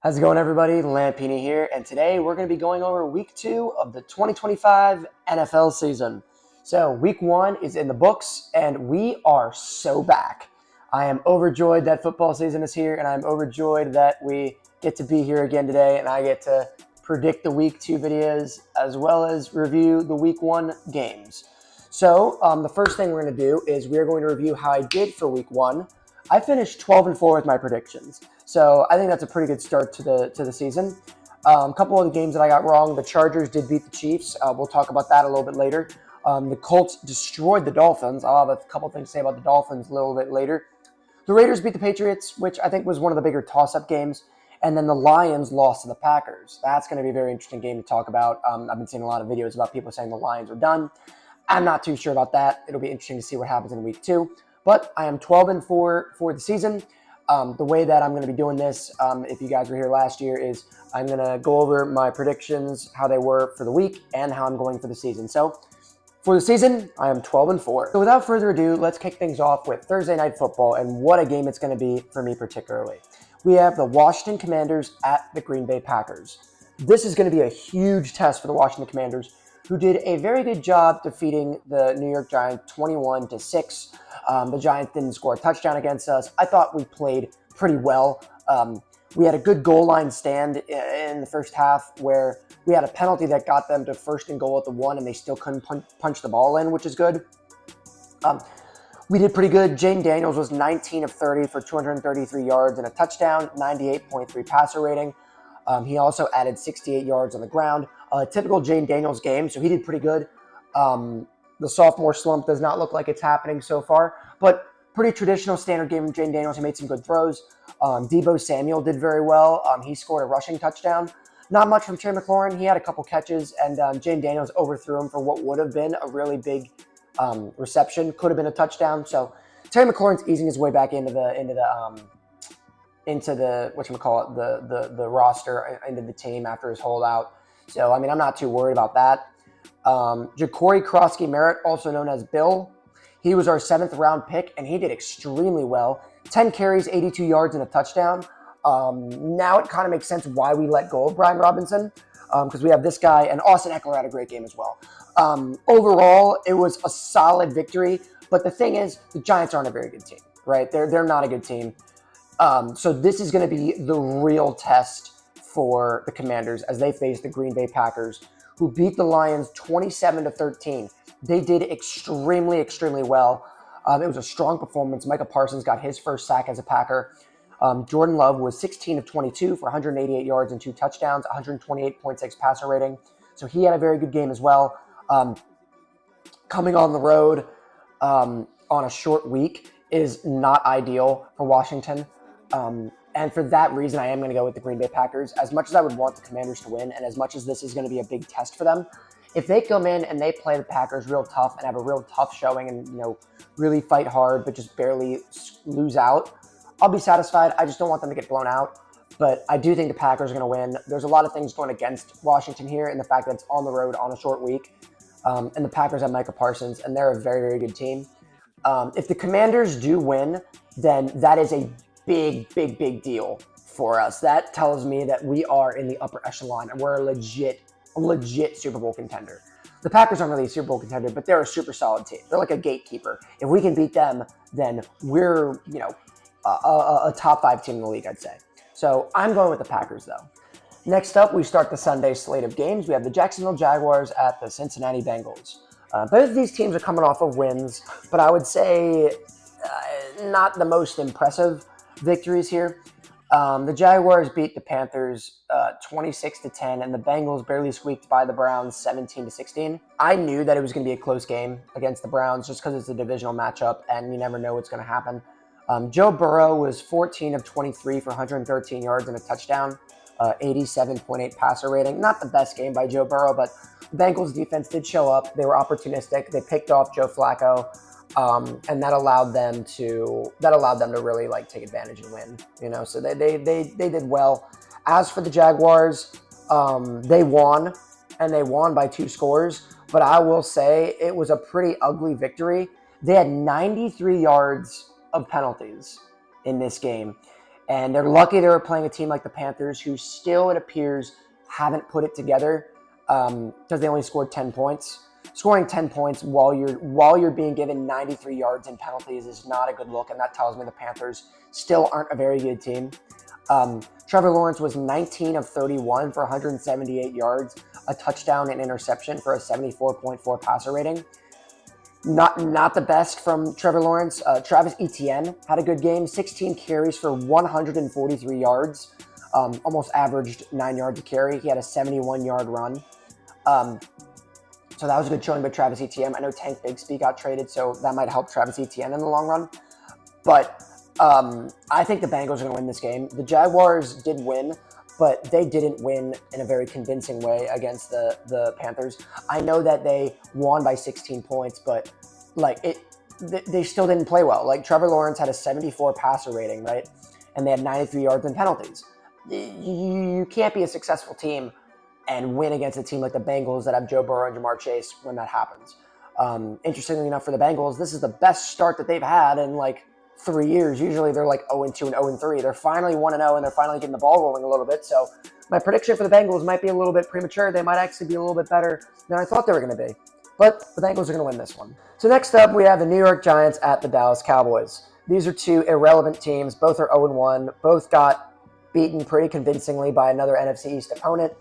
How's it going, everybody? Lampini here, and today we're going to be going over week 2 of the 2025 NFL season. So, week 1 is in the books, and we are so back. I am overjoyed that football season is here, and I'm overjoyed that we get to be here again today, and I get to predict the week 2 videos as well as review the week 1 games. So, the first thing we're going to do is we're going to review how I did for week 1. I finished 12-4 with my predictions. So I think that's a pretty good start to the season. A couple of the games that I got wrong. The Chargers did beat the Chiefs. We'll talk about that a little bit later. The Colts destroyed the Dolphins. I'll have a couple things to say about the Dolphins a little bit later. The Raiders beat the Patriots, which I think was one of the bigger toss-up games. And then the Lions lost to the Packers. That's going to be a very interesting game to talk about. I've been seeing a lot of videos about people saying the Lions are done. I'm not too sure about that. It'll be interesting to see what happens in week 2. But I am 12-4 for the season. The way that I'm going to be doing this, if you guys were here last year, is I'm going to go over my predictions, how they were for the week, and how I'm going for the season. So for the season, I am 12-4. So without further ado, let's kick things off with Thursday Night Football, and what a game it's going to be for me particularly. We have the Washington Commanders at the Green Bay Packers. This is going to be a huge test for the Washington Commanders, who did a very good job defeating the New York Giants 21-6. The Giants didn't score a touchdown against us. I thought we played pretty well. We had a good goal line stand in the first half where we had a penalty that got them to 1st and goal at the 1, and they still couldn't punch the ball in, which is good. We did pretty good. Jaden Daniels was 19 of 30 for 233 yards and a touchdown, 98.3 passer rating. He also added 68 yards on the ground. Typical Jaden Daniels game, so he did pretty good. The sophomore slump does not look like it's happening so far, but pretty traditional standard game from Jaden Daniels. He made some good throws. Deebo Samuel did very well. He scored a rushing touchdown. Not much from Terry McLaurin. He had a couple catches, and Jaden Daniels overthrew him for what would have been a really big reception. Could have been a touchdown. So Terry McLaurin's easing his way back into the roster, into the team after his holdout. So, I mean, I'm not too worried about that. Ja'Cory Krosky-Merritt, also known as Bill, he was our 7th-round pick, and he did extremely well. 10 carries, 82 yards, and a touchdown. Now it kind of makes sense why we let go of Brian Robinson, because we have this guy, and Austin Eckler had a great game as well. Overall, it was a solid victory, but the thing is, the Giants aren't a very good team, right? They're not a good team. So this is going to be the real test for the Commanders as they face the Green Bay Packers, who beat the Lions 27-13. They did extremely, extremely well. It was a strong performance. Micah Parsons got his first sack as a Packer. Jordan Love was 16 of 22 for 188 yards and 2 touchdowns, 128.6 passer rating. So he had a very good game as well. Coming on the road on a short week is not ideal for Washington. And for that reason, I am going to go with the Green Bay Packers. As much as I would want the Commanders to win, and as much as this is going to be a big test for them, if they come in and they play the Packers real tough and have a real tough showing and, really fight hard but just barely lose out, I'll be satisfied. I just don't want them to get blown out. But I do think the Packers are going to win. There's a lot of things going against Washington here in the fact that it's on the road on a short week. And the Packers have Micah Parsons, and they're a very, very good team. If the Commanders do win, then that is a big, big, big deal for us. That tells me that we are in the upper echelon and we're a legit Super Bowl contender. The Packers aren't really a Super Bowl contender, but they're a super solid team. They're like a gatekeeper. If we can beat them, then we're, a top 5 team in the league, I'd say. So I'm going with the Packers, though. Next up, we start the Sunday slate of games. We have the Jacksonville Jaguars at the Cincinnati Bengals. Both of these teams are coming off of wins, but I would say not the most impressive victories here. The Jaguars beat the Panthers 26-10, and the Bengals barely squeaked by the Browns 17-16. I knew that it was going to be a close game against the Browns just because it's a divisional matchup, and you never know what's going to happen. Joe Burrow was 14 of 23 for 113 yards and a touchdown, 87.8 passer rating. Not the best game by Joe Burrow, but the Bengals defense did show up. They were opportunistic. They picked off Joe Flacco. And that allowed them to really take advantage and win. So they did well. As for the Jaguars, they won, and they won by 2 scores. But I will say it was a pretty ugly victory. They had 93 yards of penalties in this game, And they're lucky they were playing a team like the Panthers, who still, it appears, haven't put it together because they only scored 10 points. Scoring 10 points while you're being given 93 yards in penalties is not a good look, and that tells me the Panthers still aren't a very good team. Trevor Lawrence was 19 of 31 for 178 yards, a touchdown and interception for a 74.4 passer rating. Not the best from Trevor Lawrence. Travis Etienne had a good game, 16 carries for 143 yards, almost averaged 9 yards a carry. He had a 71-yard run. So that was a good showing by Travis Etienne. I know Tank Bigsby got traded, so that might help Travis Etienne in the long run. But I think the Bengals are going to win this game. The Jaguars did win, but they didn't win in a very convincing way against the Panthers. I know that they won by 16 points, but they still didn't play well. Like, Trevor Lawrence had a 74 passer rating, right? And they had 93 yards in penalties. You can't be a successful team and win against a team like the Bengals that have Joe Burrow and Jamar Chase when that happens. Interestingly enough, for the Bengals, this is the best start that they've had in like 3 years. Usually they're like 0-2 and 0-3. They're finally 1-0, and they're finally getting the ball rolling a little bit. So my prediction for the Bengals might be a little bit premature. They might actually be a little bit better than I thought they were going to be. But the Bengals are going to win this one. So next up, we have the New York Giants at the Dallas Cowboys. These are two irrelevant teams. Both are 0-1. Both got beaten pretty convincingly by another NFC East opponent.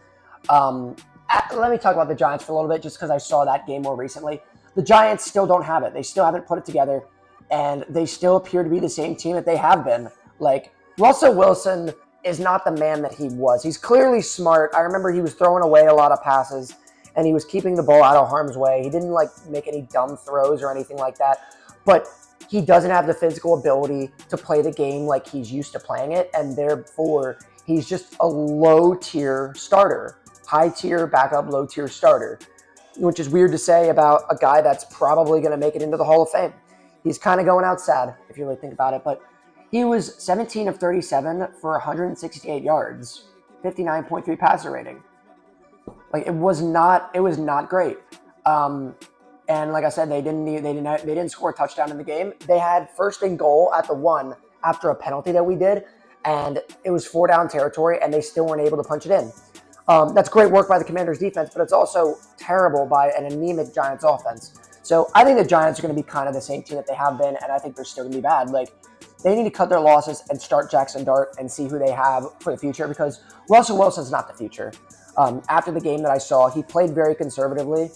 Let me talk about the Giants for a little bit, just because I saw that game more recently. The Giants still don't have it. They still haven't put it together, and they still appear to be the same team that they have been. Like, Russell Wilson is not the man that he was. He's clearly smart. I remember he was throwing away a lot of passes, and he was keeping the ball out of harm's way. He didn't make any dumb throws or anything like that, but he doesn't have the physical ability to play the game like he's used to playing it, and therefore he's just a low-tier starter. High-tier backup, low-tier starter, which is weird to say about a guy that's probably going to make it into the Hall of Fame. He's kind of going out sad, if you really think about it, but he was 17 of 37 for 168 yards, 59.3 passer rating. It was not great. And like I said, they didn't score a touchdown in the game. They had first and goal at the 1 after a penalty that we did, and it was 4-down territory, and they still weren't able to punch it in. That's great work by the Commanders' defense, but it's also terrible by an anemic Giants offense. So I think the Giants are going to be kind of the same team that they have been, and I think they're still going to be bad. They need to cut their losses and start Jackson Dart and see who they have for the future, because Russell Wilson's not the future. After the game that I saw, he played very conservatively,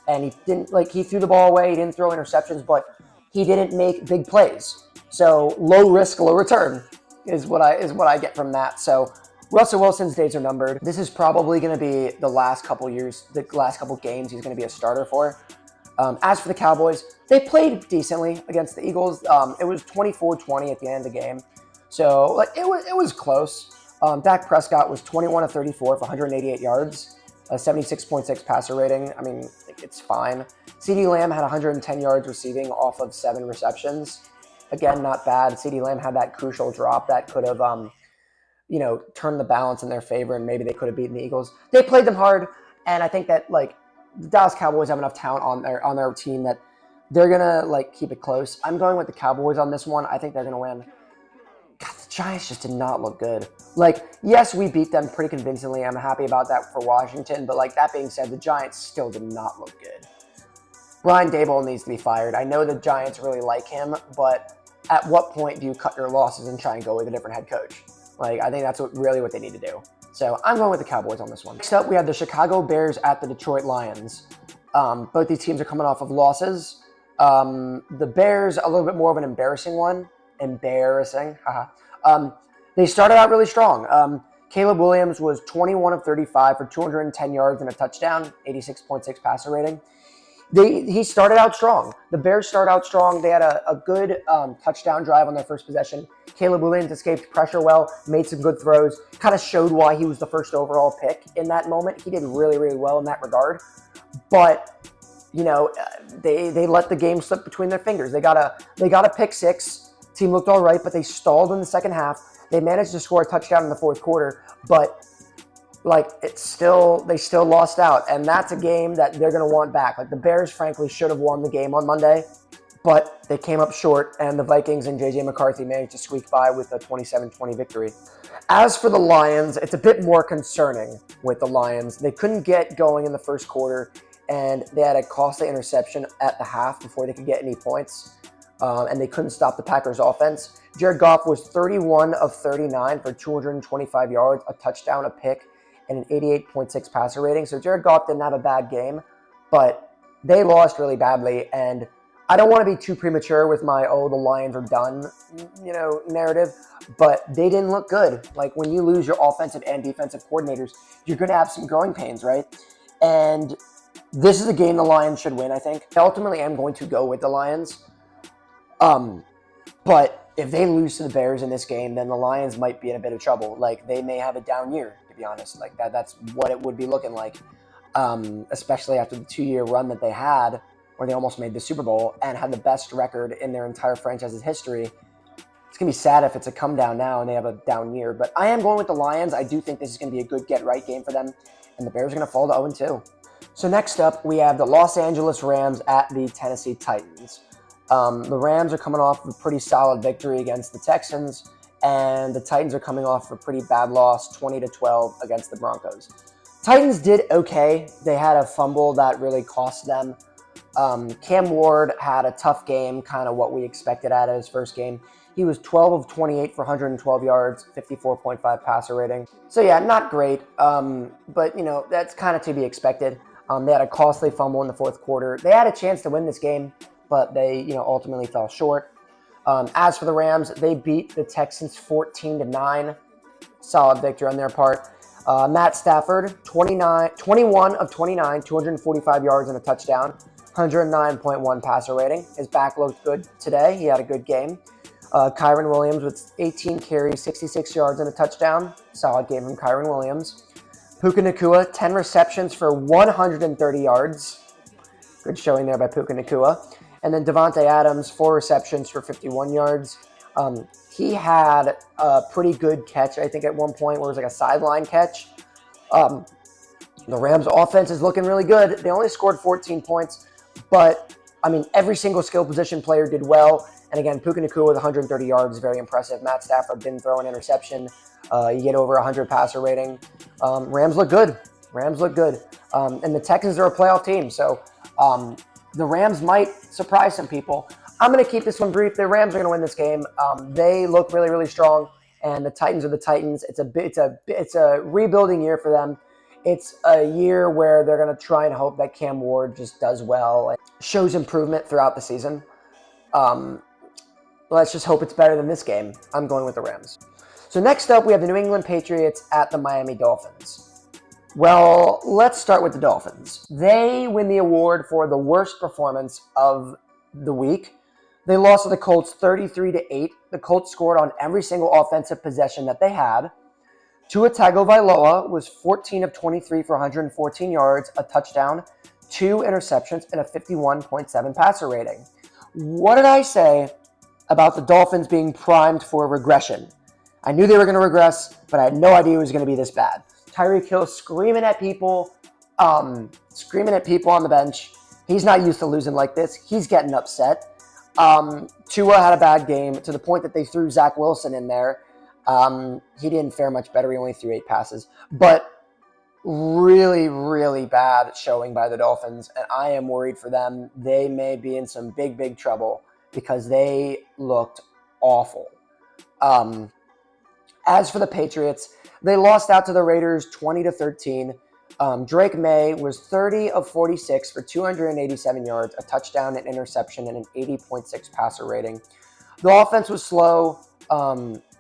and he didn't he threw the ball away. He didn't throw interceptions, but he didn't make big plays. So low risk, low return is what I get from that. So Russell Wilson's days are numbered. This is probably going to be the last couple games he's going to be a starter for. As for the Cowboys, they played decently against the Eagles. It was 24-20 at the end of the game. So it was close. Dak Prescott was 21 of 34 for 188 yards, a 76.6 passer rating. I mean, it's fine. CeeDee Lamb had 110 yards receiving off of 7 receptions. Again, not bad. CeeDee Lamb had that crucial drop that could have turned the balance in their favor, and maybe they could have beaten the Eagles. They played them hard, and I think that the Dallas Cowboys have enough talent on their team that they're gonna keep it close. I'm going with the Cowboys on this one. I think they're gonna win. God, the Giants just did not look good. Yes, we beat them pretty convincingly. I'm happy about that for Washington, but that being said, the Giants still did not look good. Brian Daboll needs to be fired. I know the Giants really like him, but at what point do you cut your losses and try and go with a different head coach? I think that's really what they need to do. So I'm going with the Cowboys on this one. Next up, we have the Chicago Bears at the Detroit Lions. Both these teams are coming off of losses. The Bears, a little bit more of an embarrassing one. Embarrassing. They started out really strong. Caleb Williams was 21 of 35 for 210 yards and a touchdown, 86.6 passer rating. He started out strong. The Bears started out strong. They had a good touchdown drive on their first possession. Caleb Williams escaped pressure well, made some good throws, kind of showed why he was the first overall pick in that moment. He did really, really well in that regard. But, they let the game slip between their fingers. They got a pick six. Team looked all right, but they stalled in the second half. They managed to score a touchdown in the fourth quarter, but they still lost out, and that's a game that they're going to want back. The Bears, frankly, should have won the game on Monday. but they came up short, and the Vikings and J.J. McCarthy managed to squeak by with a 27-20 victory. As for the Lions, it's a bit more concerning with the Lions. They couldn't get going in the first quarter, and they had a costly interception at the half before they could get any points, and they couldn't stop the Packers' offense. Jared Goff was 31 of 39 for 225 yards, a touchdown, a pick, and an 88.6 passer rating. So Jared Goff didn't have a bad game, but they lost really badly, and I don't want to be too premature with my, oh, the Lions are done, narrative, but they didn't look good. Like, when you lose your offensive and defensive coordinators, you're going to have some growing pains, right? And this is a game the Lions should win, I think. I ultimately am going to go with the Lions. But if they lose to the Bears in this game, then the Lions might be in a bit of trouble. Like, they may have a down year, to be honest. Like, that's what it would be looking like, especially after the 2-year run that they had, where they almost made the Super Bowl and had the best record in their entire franchise's history. It's going to be sad if it's a come down now and they have a down year. But I am going with the Lions. I do think this is going to be a good get-right game for them, and the Bears are going to fall to 0-2. So next up, we have the Los Angeles Rams at the Tennessee Titans. The Rams are coming off a pretty solid victory against the Texans, and the Titans are coming off a pretty bad loss, 20-12 against the Broncos. Titans did okay. They had a fumble that really cost them. Cam Ward had a tough game, kind of what we expected out of his first game. He was 12 of 28 for 112 yards, 54.5 passer rating. So yeah, not great, but that's kind of to be expected. They had a costly fumble in the fourth quarter. They had a chance to win this game, but they ultimately fell short. As for the Rams, they beat the Texans 14-9. Solid victory on their part. Matt Stafford, 21 of 29, 245 yards and a touchdown, 109.1 passer rating. His back looked good today. He had a good game. Kyren Williams with 18 carries, 66 yards and a touchdown. Solid game from Kyren Williams. Puka Nacua, 10 receptions for 130 yards. Good showing there by Puka Nacua. And then Devontae Adams, 4 receptions for 51 yards. He had a pretty good catch, I think, at one point, where it was like a sideline catch. The Rams' offense is looking really good. They only scored 14 points, but, every single skill position player did well. And again, Puka Nacua with 130 yards is very impressive. Matt Stafford didn't throw an interception. You get over 100 passer rating. Rams look good. And the Texans are a playoff team, so the Rams might surprise some people. I'm going to keep this one brief. The Rams are going to win this game. They look really, really strong, and the Titans are the Titans. It's a rebuilding year for them. It's a year where they're going to try and hope that Cam Ward just does well and shows improvement throughout the season. Let's just hope it's better than this game. I'm going with the Rams. So next up, we have the New England Patriots at the Miami Dolphins. Well, let's start with the Dolphins. They win the award for the worst performance of the week. They lost to the Colts 33-8. The Colts scored on every single offensive possession that they had. Tua Tagovailoa was 14 of 23 for 114 yards, a touchdown, 2 interceptions, and a 51.7 passer rating. What did I say about the Dolphins being primed for regression? I knew they were going to regress, but I had no idea it was going to be this bad. Tyreek Hill screaming at people on the bench. He's not used to losing like this. He's getting upset. Tua had a bad game to the point that they threw Zach Wilson in there. He didn't fare much better. He only threw 8 passes. But really, really bad showing by the Dolphins, and I am worried for them. They may be in some big, big trouble because they looked awful. As for the Patriots, they lost out to the Raiders 20-13. Drake May was 30 of 46 for 287 yards, a touchdown, an interception, and an 80.6 passer rating. The offense was slow.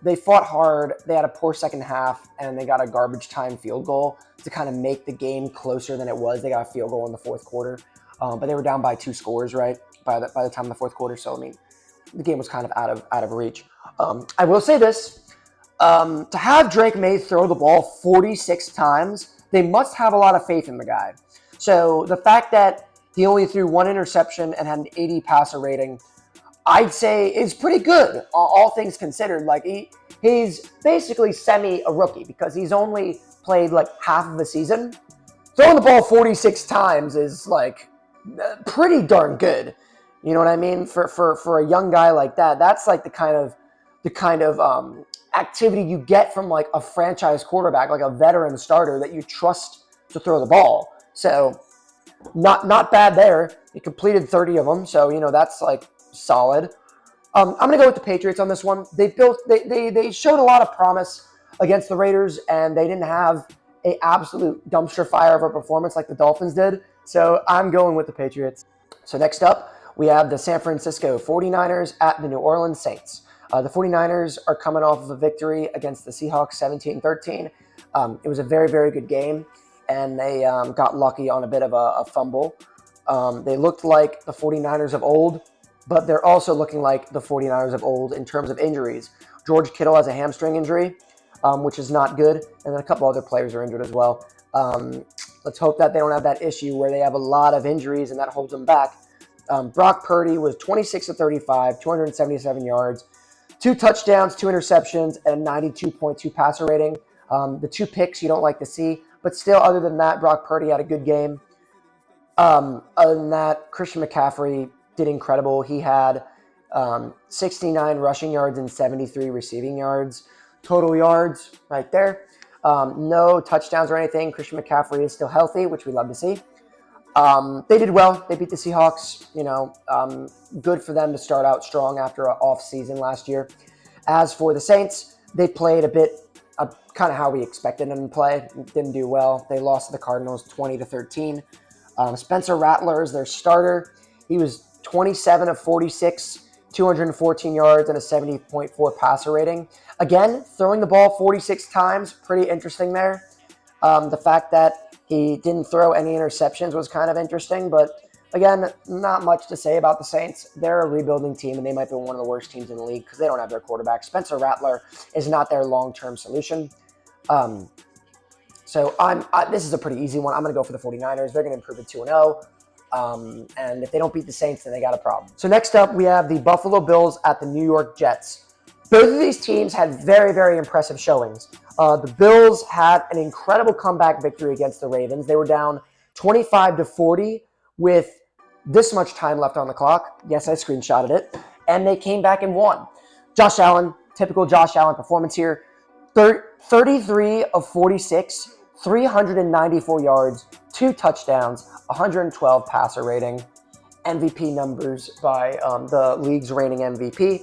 They fought hard. They had a poor second half, and they got a garbage time field goal to kind of make the game closer than it was. They got a field goal in the fourth quarter, but they were down by 2 scores, right, by the time of the fourth quarter. So, the game was kind of out of reach. I will say this. To have Drake May throw the ball 46 times, they must have a lot of faith in the guy. So the fact that he only threw 1 interception and had an 80 passer rating, I'd say is pretty good, all things considered. Like, he's basically a rookie because he's only played like half of the season. Throwing the ball 46 times is like pretty darn good. You know what I mean? For a young guy like that, that's like the kind of activity you get from like a franchise quarterback, like a veteran starter that you trust to throw the ball. So not bad there. He completed 30 of them, so that's like solid. I'm gonna go with the Patriots on this one. They showed a lot of promise against the Raiders, and they didn't have a absolute dumpster fire of a performance like the Dolphins did. So I'm going with the Patriots. So next up, we have the San Francisco 49ers at the New Orleans Saints. The 49ers are coming off of a victory against the Seahawks 17-13. It was a very, very good game, and they got lucky on a bit of a fumble. They looked like the 49ers of old, but they're also looking like the 49ers of old in terms of injuries. George Kittle has a hamstring injury, which is not good, and then a couple other players are injured as well. Let's hope that they don't have that issue where they have a lot of injuries and that holds them back. Brock Purdy was 26 of 35, 277 yards, 2 touchdowns, 2 interceptions, and a 92.2 passer rating. The 2 picks you don't like to see, but still, other than that, Brock Purdy had a good game. Other than that, Christian McCaffrey did incredible. He had 69 rushing yards and 73 receiving yards. Total yards right there. No touchdowns or anything. Christian McCaffrey is still healthy, which we love to see. They did well. They beat the Seahawks. Good for them to start out strong after an off season last year. As for the Saints, they played a bit kind of how we expected them to play. Didn't do well. They lost to the Cardinals 20-13. Spencer Rattler is their starter. He was 27 of 46, 214 yards, and a 70.4 passer rating. Again, throwing the ball 46 times, pretty interesting there. The fact that he didn't throw any interceptions was kind of interesting, but again, not much to say about the Saints. They're a rebuilding team, and they might be one of the worst teams in the league because they don't have their quarterback. Spencer Rattler is not their long-term solution. So this is a pretty easy one. I'm going to go for the 49ers. They're going to improve to 2-0. And if they don't beat the Saints, then they got a problem. So next up, we have the Buffalo Bills at the New York Jets. Both of these teams had very, very impressive showings. The Bills had an incredible comeback victory against the Ravens. They were down 25-40 with this much time left on the clock. Yes, I screenshotted it. And they came back and won. Josh Allen, typical Josh Allen performance here. 33 of 46, 394 yards, 2 touchdowns, 112 passer rating. MVP numbers by the league's reigning MVP.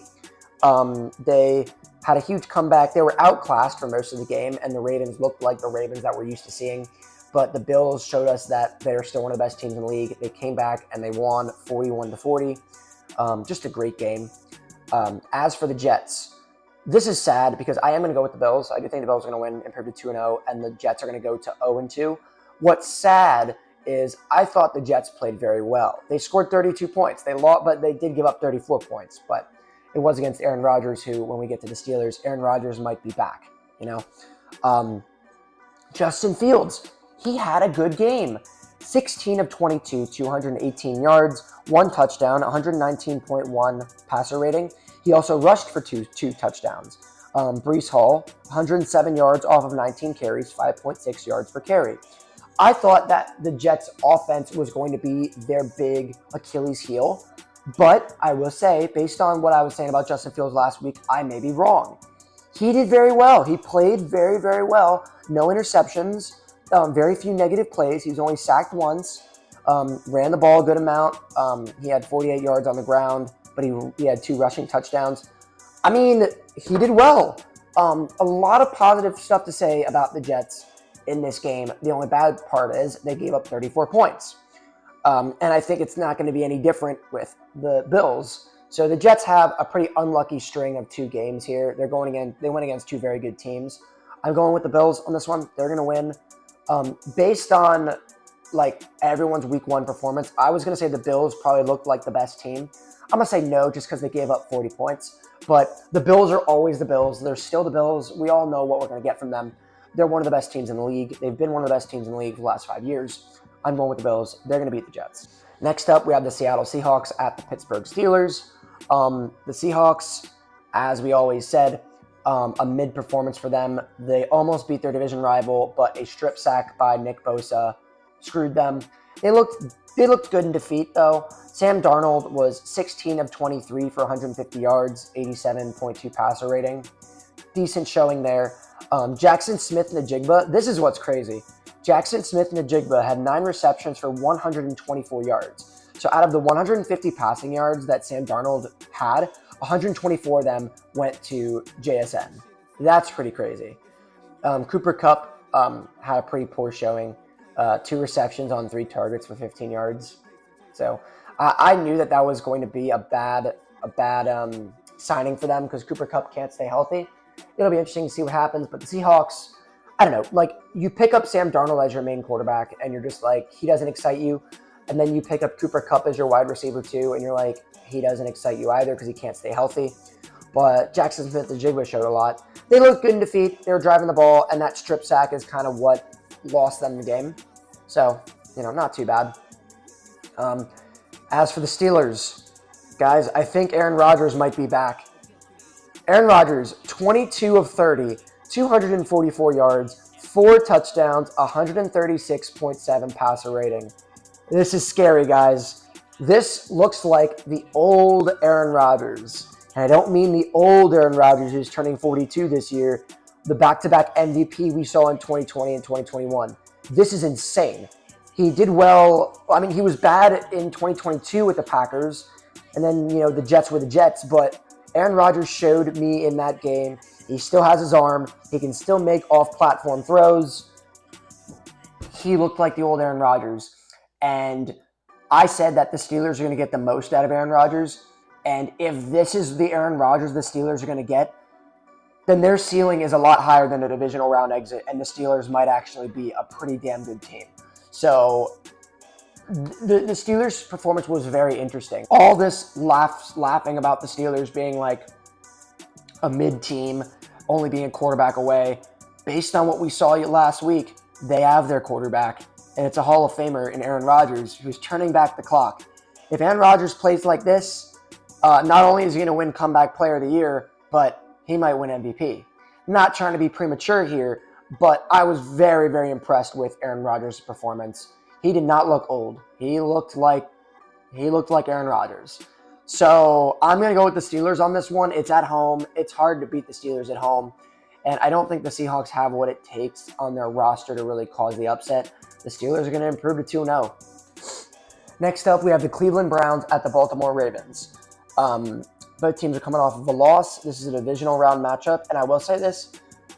They had a huge comeback. They were outclassed for most of the game, and the Ravens looked like the Ravens that we're used to seeing. But the Bills showed us that they're still one of the best teams in the league. They came back and they won 41-40. Just a great game. As for the Jets, this is sad because I am going to go with the Bills. I do think the Bills are going to win, improve to 2-0, and the Jets are going to go to 0-2. What's sad is I thought the Jets played very well. They scored 32 points. They lost, but they did give up 34 points. But it was against Aaron Rodgers, who, when we get to the Steelers, Aaron Rodgers might be back. Justin Fields, he had a good game. 16 of 22, 218 yards, 1 touchdown, 119.1 passer rating. He also rushed for two touchdowns. Breece Hall, 107 yards off of 19 carries, 5.6 yards per carry. I thought that the Jets' offense was going to be their big Achilles heel, but I will say, based on what I was saying about Justin Fields last week, I may be wrong. He did very well. He played very, very well. No interceptions, very few negative plays. He was only sacked once, ran the ball a good amount. He had 48 yards on the ground, but he had 2 rushing touchdowns. I mean, he did well. A lot of positive stuff to say about the Jets in this game. The only bad part is they gave up 34 points. And I think it's not going to be any different with the Bills. So the Jets have a pretty unlucky string of 2 games here. They went against 2 very good teams. I'm going with the Bills on this one. They're going to win. Based on like everyone's week 1 performance, I was going to say the Bills probably looked like the best team. I'm going to say no just because they gave up 40 points. But the Bills are always the Bills. They're still the Bills. We all know what we're going to get from them. They're one of the best teams in the league. They've been one of the best teams in the league for the last 5 years. I'm going with the Bills. They're going to beat the Jets. Next up, we have the Seattle Seahawks at the Pittsburgh Steelers. The Seahawks, as we always said, a mid-performance for them. They almost beat their division rival, but a strip sack by Nick Bosa screwed them. They looked good in defeat though. Sam Darnold was 16 of 23 for 150 yards, 87.2 passer rating. Decent showing there. Jackson Smith-Njigba, this is what's crazy. Jackson Smith-Njigba had 9 receptions for 124 yards. So out of the 150 passing yards that Sam Darnold had, 124 of them went to JSN. That's pretty crazy. Cooper Kupp had a pretty poor showing. 2 receptions on 3 targets for 15 yards. So I knew that was going to be a bad signing for them because Cooper Kupp can't stay healthy. It'll be interesting to see what happens. But the Seahawks, I don't know, like you pick up Sam Darnold as your main quarterback and you're just like, he doesn't excite you. And then you pick up Cooper Kupp as your wide receiver too, and you're like, he doesn't excite you either because he can't stay healthy. But Jackson Smith-Njigba showed a lot. They looked good in defeat. They were driving the ball, and that strip sack is kind of what lost them the game. So, not too bad. As for the Steelers, guys, I think Aaron Rodgers might be back. Aaron Rodgers, 22 of 30, 244 yards, 4 touchdowns, 136.7 passer rating. This is scary, guys. This looks like the old Aaron Rodgers. And I don't mean the old Aaron Rodgers who's turning 42 this year, the back-to-back MVP we saw in 2020 and 2021. This is insane. He did well. I mean, he was bad in 2022 with the Packers, and then, the Jets were the Jets, but Aaron Rodgers showed me in that game he still has his arm. He can still make off-platform throws. He looked like the old Aaron Rodgers. And I said that the Steelers are going to get the most out of Aaron Rodgers. And if this is the Aaron Rodgers the Steelers are going to get, then their ceiling is a lot higher than a divisional round exit, and the Steelers might actually be a pretty damn good team. So the Steelers' performance was very interesting. All this laughing about the Steelers being like a mid-team, only being a quarterback away, based on what we saw last week, they have their quarterback, and it's a Hall of Famer in Aaron Rodgers who's turning back the clock. If Aaron Rodgers plays like this, not only is he going to win Comeback Player of the Year, but he might win MVP. Not trying to be premature here, but I was very, very impressed with Aaron Rodgers' performance. He did not look old. He looked like Aaron Rodgers. So I'm going to go with the Steelers on this one. It's at home. It's hard to beat the Steelers at home. And I don't think the Seahawks have what it takes on their roster to really cause the upset. The Steelers are going to improve to 2-0. Next up, we have the Cleveland Browns at the Baltimore Ravens. Both teams are coming off of a loss. This is a divisional round matchup. And I will say this,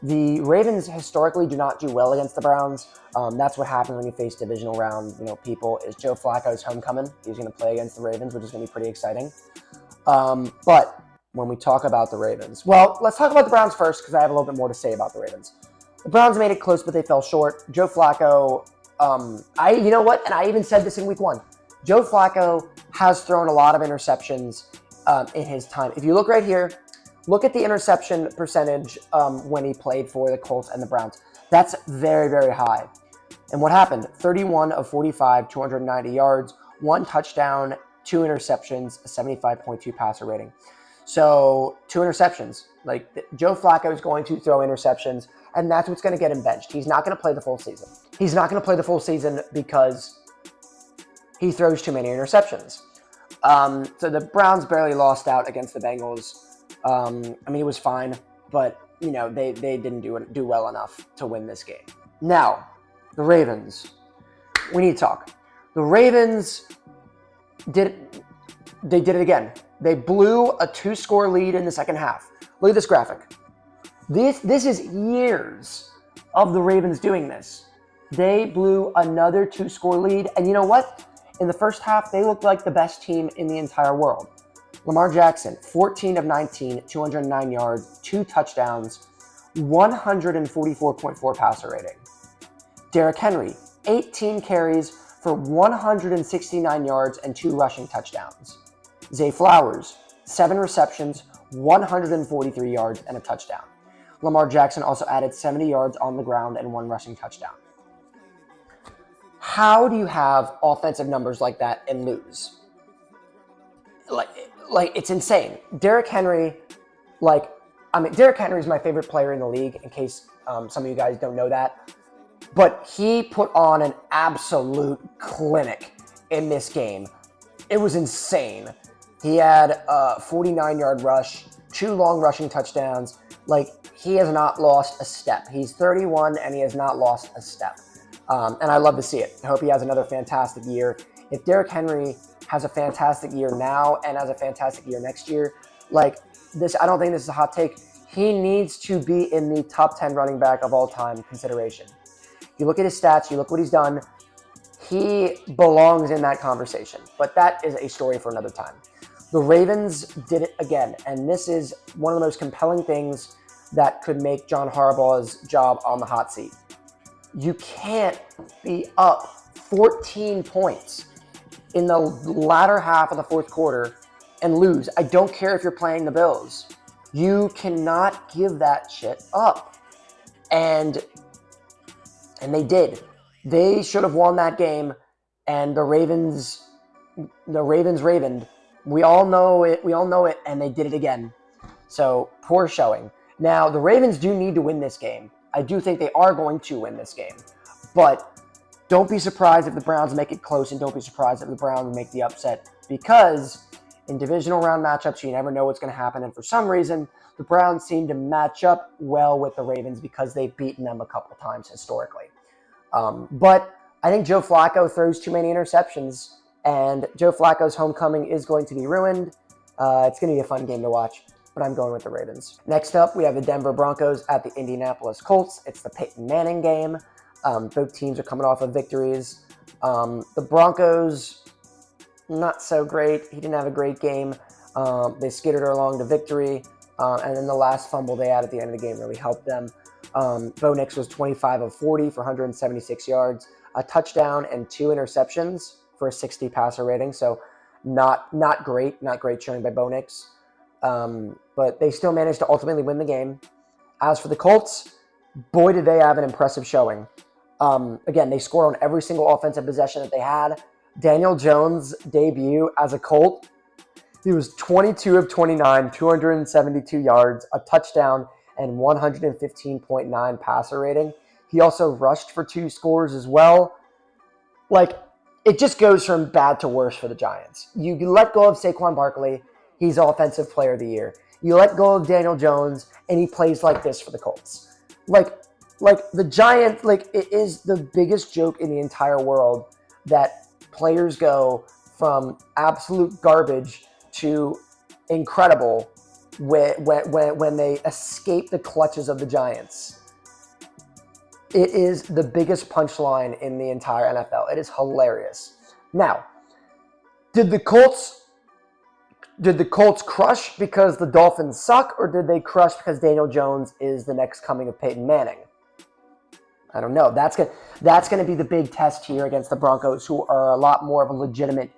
the Ravens historically do not do well against the Browns. That's what happens when you face divisional round, people, is Joe Flacco's homecoming. He's going to play against the Ravens, which is going to be pretty exciting. But when we talk about the Ravens, well, let's talk about the Browns first because I have a little bit more to say about the Ravens. The Browns made it close, but they fell short. Joe Flacco, you know what? And I even said this in week 1. Joe Flacco has thrown a lot of interceptions in his time. If you look right here, look at the interception percentage when he played for the Colts and the Browns. That's very, very high. And what happened? 31 of 45, 290 yards, 1 touchdown, 2 interceptions, a 75.2 passer rating. So 2 interceptions. Like Joe Flacco is going to throw interceptions, and that's what's going to get him benched. He's not going to play the full season. He's not going to play the full season because he throws too many interceptions. So the Browns barely lost out against the Bengals. It was fine, but they didn't do well enough to win this game. Now, the Ravens. We need to talk. The Ravens did it again. They blew a 2-score lead in the second half. Look at this graphic. This is years of the Ravens doing this. They blew another 2-score lead, and you know what? In the first half, they looked like the best team in the entire world. Lamar Jackson, 14 of 19, 209 yards, 2 touchdowns, 144.4 passer rating. Derrick Henry, 18 carries for 169 yards and 2 rushing touchdowns. Zay Flowers, 7 receptions, 143 yards, and a touchdown. Lamar Jackson also added 70 yards on the ground and 1 rushing touchdown. How do you have offensive numbers like that and lose? Like it's insane. Derrick Henry, Derrick Henry is my favorite player in the league, in case some of you guys don't know that. But he put on an absolute clinic in this game. It was insane. He had a 49-yard rush, 2 long rushing touchdowns. Like, he has not lost a step. He's 31 and he has not lost a step. And I love to see it. I hope he has another fantastic year. If Derrick Henry has a fantastic year now and has a fantastic year next year, like this, I don't think this is a hot take. He needs to be in the top 10 running back of all time consideration. You look at his stats, you look what he's done, he belongs in that conversation. But that is a story for another time. The Ravens did it again, and this is one of the most compelling things that could make John Harbaugh's job on the hot seat. You can't be up 14 points in the latter half of the fourth quarter and lose. I don't care if you're playing the Bills. You cannot give that shit up. And they did. They should have won that game, and the Ravens ravened. We all know it, and they did it again. So, poor showing. Now, the Ravens do need to win this game. I do think they are going to win this game. But don't be surprised if the Browns make it close, and don't be surprised if the Browns make the upset, because in divisional round matchups, you never know what's going to happen. And for some reason, the Browns seem to match up well with the Ravens because they've beaten them a couple times historically. But I think Joe Flacco throws too many interceptions, and Joe Flacco's homecoming is going to be ruined. It's going to be a fun game to watch, but I'm going with the Ravens. Next up, we have the Denver Broncos at the Indianapolis Colts. It's the Peyton Manning game. Both teams are coming off of victories. The Broncos, not so great. He didn't have a great game. They skittered along to victory, and then the last fumble they had at the end of the game really helped them. Bo Nix was 25 of 40 for 176 yards, a touchdown, and 2 interceptions for a 60 passer rating. So not great showing by Bo Nix. But they still managed to ultimately win the game. As for the Colts, boy, did they have an impressive showing. Again, they scored on every single offensive possession that they had. Daniel Jones' debut as a Colt, he was 22 of 29, 272 yards, a touchdown, and 115.9 passer rating. He also rushed for 2 scores as well. Like, it just goes from bad to worse for the Giants. You let go of Saquon Barkley, he's Offensive Player of the Year. You let go of Daniel Jones, and he plays like this for the Colts. Like the Giants, it is the biggest joke in the entire world that players go from absolute garbage to incredible when they escape the clutches of the Giants. It is the biggest punchline in the entire NFL. It is hilarious. Now, did the Colts crush because the Dolphins suck, or did they crush because Daniel Jones is the next coming of Peyton Manning? I don't know. That's going to be the big test here against the Broncos, who are a lot more of a legitimate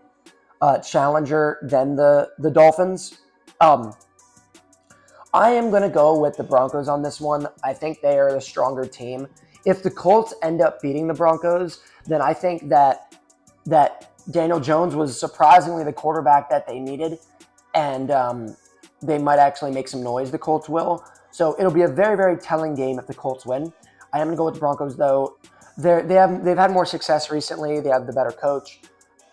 challenger than the Dolphins. I am going to go with the Broncos on this one. I think they are the stronger team. If the Colts end up beating the Broncos, then I think that Daniel Jones was surprisingly the quarterback that they needed, and they might actually make some noise, the Colts will. So it'll be a very, very telling game if the Colts win. I am going to go with the Broncos, though. They've had more success recently. They have the better coach,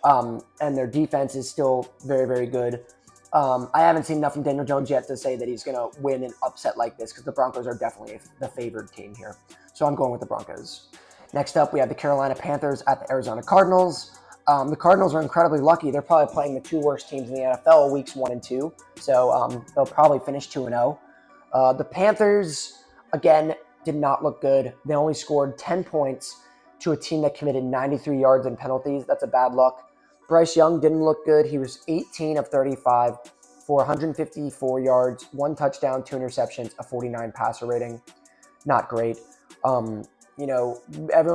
and their defense is still very, very good. I haven't seen enough from Daniel Jones yet to say that he's going to win an upset like this, because the Broncos are definitely the favored team here. So I'm going with the Broncos. Next up, we have the Carolina Panthers at the Arizona Cardinals. The Cardinals are incredibly lucky. They're probably playing the 2 worst teams in the NFL, weeks 1 and 2. So they'll probably finish 2-0. The Panthers, again, did not look good. They only scored 10 points to a team that committed 93 yards in penalties. That's a bad luck. Bryce Young didn't look good. He was 18 of 35 for 154 yards, 1 touchdown, 2 interceptions, a 49 passer rating. Not great. Everyone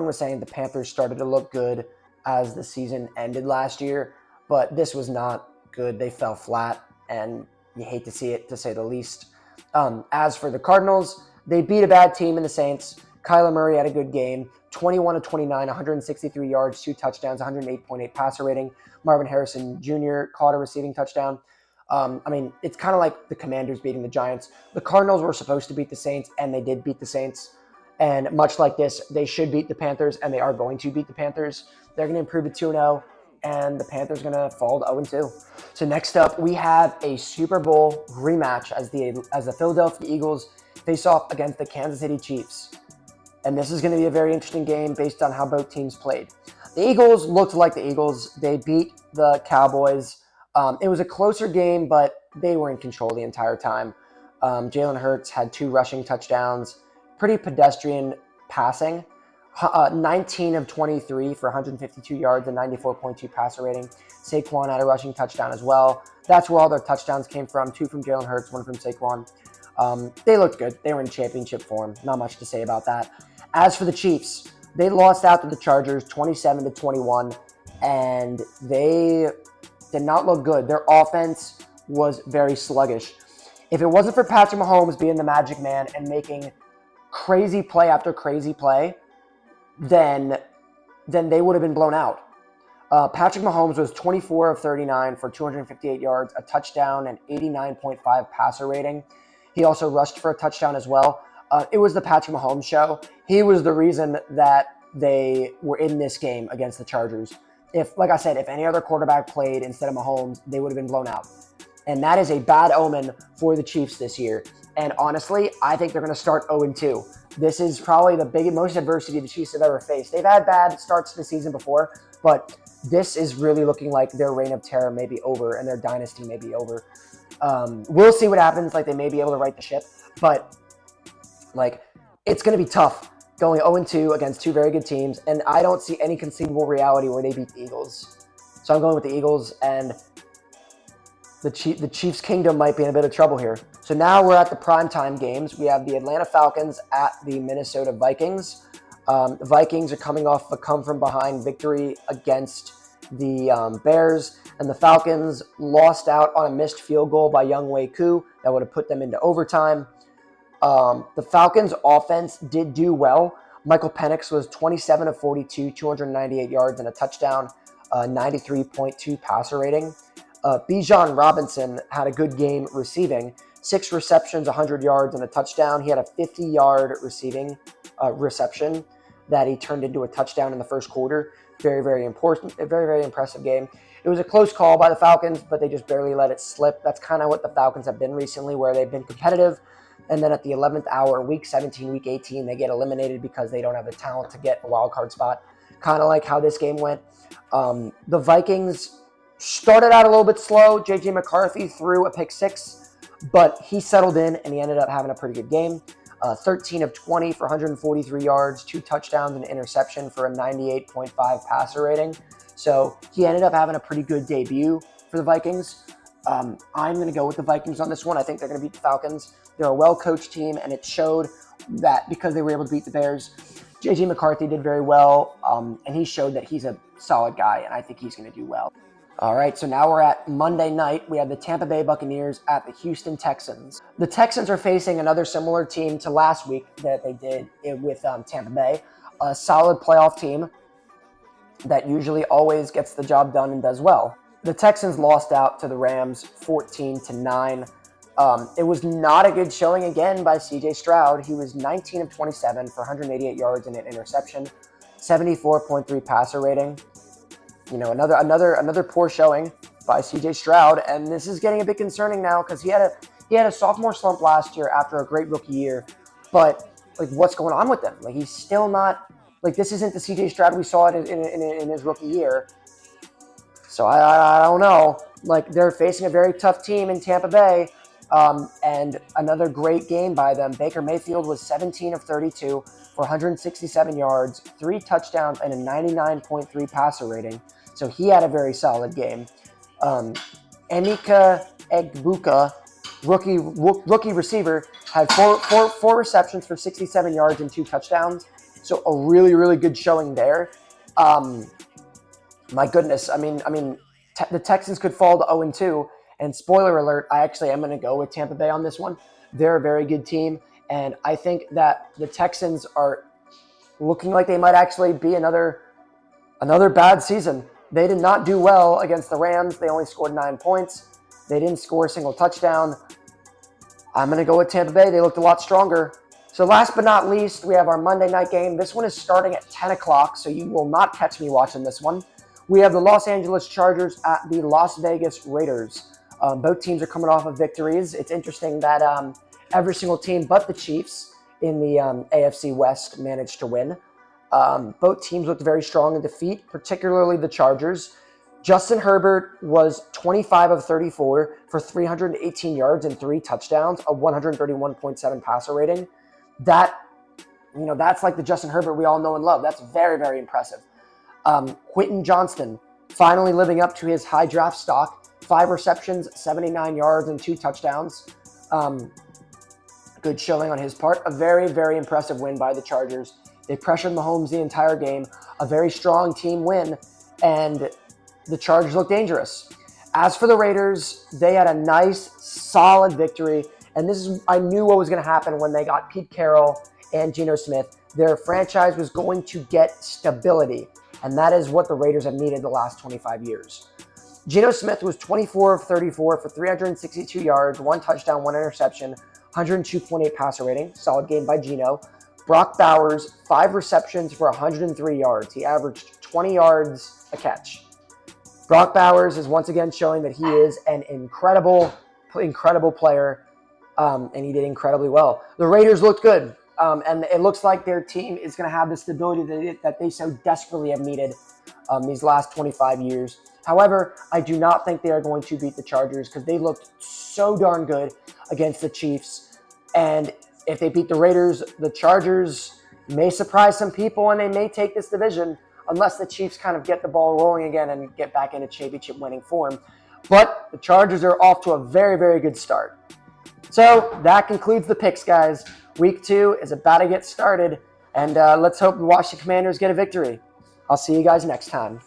was saying the Panthers started to look good as the season ended last year, but this was not good. They fell flat, and you hate to see it, to say the least. As for the Cardinals, they beat a bad team in the Saints. Kyler Murray had a good game. 21 of 29, 163 yards, 2 touchdowns, 108.8 passer rating. Marvin Harrison Jr. caught a receiving touchdown. It's kind of like the Commanders beating the Giants. The Cardinals were supposed to beat the Saints, and they did beat the Saints. And much like this, they should beat the Panthers, and they are going to beat the Panthers. They're going to improve to 2-0, and the Panthers are going to fall to 0-2. So next up, we have a Super Bowl rematch as the Philadelphia Eagles face off against the Kansas City Chiefs. And this is going to be a very interesting game based on how both teams played. The Eagles looked like the Eagles. They beat the Cowboys. It was a closer game, but they were in control the entire time. Jalen Hurts had 2 rushing touchdowns. Pretty pedestrian passing. 19 of 23 for 152 yards and 94.2 passer rating. Saquon had a rushing touchdown as well. That's where all their touchdowns came from. 2 from Jalen Hurts, 1 from Saquon. They looked good. They were in championship form. Not much to say about that. As for the Chiefs, they lost out to the Chargers 27-21, and they did not look good. Their offense was very sluggish. If it wasn't for Patrick Mahomes being the magic man and making crazy play after crazy play, then they would have been blown out. Patrick Mahomes was 24 of 39 for 258 yards, a touchdown, and 89.5 passer rating. He also rushed for a touchdown as well. It was the Patrick Mahomes show. He was the reason that they were in this game against the Chargers. Like I said, if any other quarterback played instead of Mahomes, they would have been blown out. And that is a bad omen for the Chiefs this year. And honestly, I think they're going to start 0-2. This is probably the most adversity the Chiefs have ever faced. They've had bad starts to the season before, but this is really looking like their reign of terror may be over and their dynasty may be over. We'll see what happens. Like, they may be able to right the ship, but like, it's going to be tough going 0-2 against 2 very good teams, and I don't see any conceivable reality where they beat the Eagles. So I'm going with the Eagles, and the Chiefs' kingdom might be in a bit of trouble here. So now we're at the primetime games. We have the Atlanta Falcons at the Minnesota Vikings. The Vikings are coming off a come-from-behind victory against the Bears, and the Falcons lost out on a missed field goal by Younghoe Koo that would have put them into overtime. The Falcons' offense did do well. Michael Penix was 27 of 42, 298 yards and a touchdown, 93.2 passer rating. Bijan Robinson had a good game receiving, 6 receptions, 100 yards, and a touchdown. He had a 50-yard receiving reception that he turned into a touchdown in the first quarter. Very, very important. A very, very impressive game. It was a close call by the Falcons, but they just barely let it slip. That's kind of what the Falcons have been recently, where they've been competitive, and then at the 11th hour, week 17, week 18, they get eliminated because they don't have the talent to get a wild card spot. Kind of like how this game went. The Vikings started out a little bit slow. J.J. McCarthy threw a pick 6, but he settled in, and he ended up having a pretty good game. 13 of 20 for 143 yards, 2 touchdowns and an interception for a 98.5 passer rating. So he ended up having a pretty good debut for the Vikings. I'm going to go with the Vikings on this one. I think they're going to beat the Falcons. They're a well-coached team, and it showed that because they were able to beat the Bears. J.J. McCarthy did very well, and he showed that he's a solid guy, and I think he's going to do well. All right, so now we're at Monday night. We have the Tampa Bay Buccaneers at the Houston Texans. The Texans are facing another similar team to last week that they did with Tampa Bay, a solid playoff team that usually always gets the job done and does well. The Texans lost out to the Rams 14-9. It was not a good showing again by C.J. Stroud. He was 19 of 27 for 188 yards and an interception, 74.3 passer rating. You know, another poor showing by C.J. Stroud, and this is getting a bit concerning now because he had a sophomore slump last year after a great rookie year. But like, what's going on with him? Like, he's still not like, this isn't the C.J. Stroud we saw in his rookie year. So I don't know. Like, they're facing a very tough team in Tampa Bay, and another great game by them. Baker Mayfield was 17 of 32 for 167 yards, 3 touchdowns, and a 99.3 passer rating. So he had a very solid game. Emeka Egbuka, rookie receiver, had four receptions for 67 yards and 2 touchdowns. So a really, really good showing there. My goodness, I mean, the Texans could fall to 0-2. And spoiler alert, I actually am going to go with Tampa Bay on this one. They're a very good team, and I think that the Texans are looking like they might actually be another bad season. They did not do well against the Rams. They only scored 9 points. They didn't score a single touchdown. I'm going to go with Tampa Bay. They looked a lot stronger. So last but not least, we have our Monday night game. This one is starting at 10 o'clock, so you will not catch me watching this one. We have the Los Angeles Chargers at the Las Vegas Raiders. Both teams are coming off of victories. It's interesting that every single team but the Chiefs in the AFC West managed to win. Both teams looked very strong in defeat, particularly the Chargers. Justin Herbert was 25 of 34 for 318 yards and 3 touchdowns, a 131.7 passer rating. That's like the Justin Herbert we all know and love. That's very, very impressive. Quentin Johnston finally living up to his high draft stock. 5 receptions, 79 yards, and 2 touchdowns. Good showing on his part. A very, very impressive win by the Chargers. They pressured Mahomes the entire game. A very strong team win, and the Chargers look dangerous. As for the Raiders, they had a nice, solid victory, and I knew what was going to happen when they got Pete Carroll and Geno Smith. Their franchise was going to get stability, and that is what the Raiders have needed the last 25 years. Geno Smith was 24 of 34 for 362 yards, 1 touchdown, 1 interception, 102.8 passer rating. Solid game by Geno. Brock Bowers, 5 receptions for 103 yards. He averaged 20 yards a catch. Brock Bowers is once again showing that he is an incredible player, and he did incredibly well. The Raiders looked good, and it looks like their team is going to have the stability that they so desperately have needed these last 25 years. However, I do not think they are going to beat the Chargers because they looked so darn good against the Chiefs. And if they beat the Raiders, the Chargers may surprise some people and they may take this division unless the Chiefs kind of get the ball rolling again and get back into championship winning form. But the Chargers are off to a very, very good start. So that concludes the picks, guys. Week 2 is about to get started, and let's hope the Washington Commanders get a victory. I'll see you guys next time.